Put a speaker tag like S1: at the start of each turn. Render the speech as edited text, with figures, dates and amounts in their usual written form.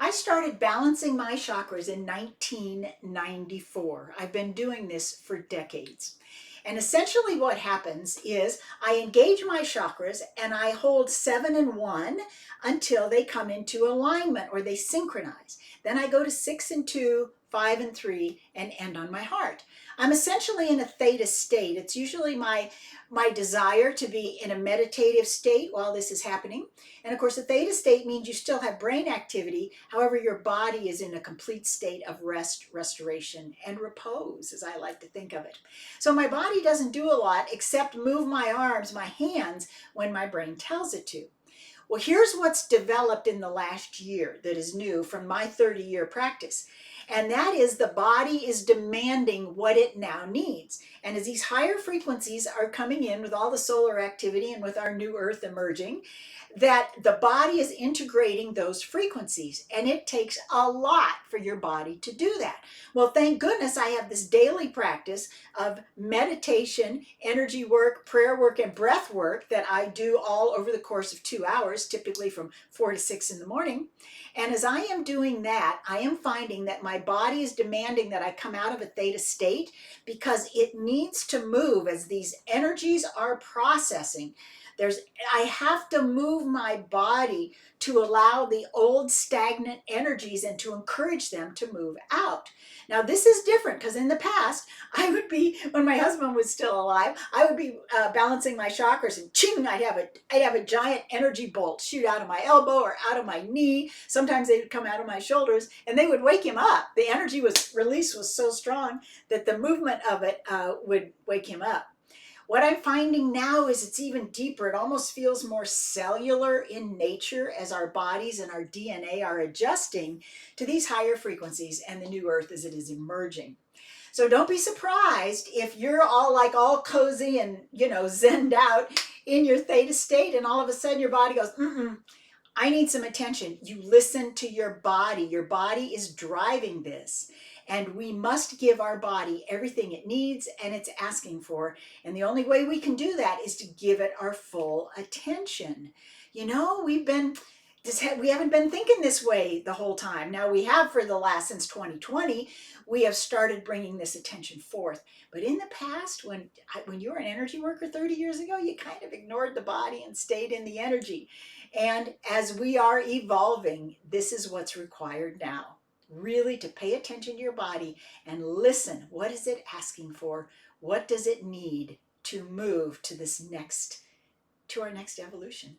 S1: I started balancing my chakras in 1994. I've been doing this for decades. And essentially what happens is I engage my chakras and I hold 7 and 1 until they come into alignment or they synchronize. Then I go to 6 and 2, 5 and 3, and end on my heart. I'm essentially in a theta state. It's usually my desire to be in a meditative state while this is happening. And of course, the theta state means you still have brain activity. However, your body is in a complete state of rest, restoration, and repose, as I like to think of it. So my body doesn't do a lot except move my arms, my hands, when my brain tells it to. Well, here's what's developed in the last year that is new from my 30-year practice. And that is the body is demanding what it now needs. And as these higher frequencies are coming in with all the solar activity and with our new earth emerging, that the body is integrating those frequencies. And it takes a lot for your body to do that. Well, thank goodness I have this daily practice of meditation, energy work, prayer work, and breath work that I do all over the course of 2 hours, typically from 4 to 6 in the morning. And as I am doing that, I am finding that my body is demanding that I come out of a theta state because it needs to move as these energies are processing. I have to move my body to allow the old stagnant energies and to encourage them to move out. Now this is different because in the past, when my husband was still alive, I would be balancing my chakras and ching, I'd have a giant energy bolt shoot out of my elbow or out of my knee. Sometimes they would come out of my shoulders and they would wake him up. The energy release was so strong that the movement of it would wake him up. What I'm finding now is it's even deeper. It almost feels more cellular in nature as our bodies and our DNA are adjusting to these higher frequencies and the new earth as it is emerging. So don't be surprised if you're all cozy and, zenned out in your theta state and all of a sudden your body goes, I need some attention. You listen to your body. Your body is driving this. And we must give our body everything it needs and it's asking for. And the only way we can do that is to give it our full attention. We haven't been thinking this way the whole time. Now we have since 2020, we have started bringing this attention forth. But in the past, when you were an energy worker 30 years ago, you kind of ignored the body and stayed in the energy. And as we are evolving, this is what's required now. Really to pay attention to your body and listen. What is it asking for? What does it need to move to our next evolution?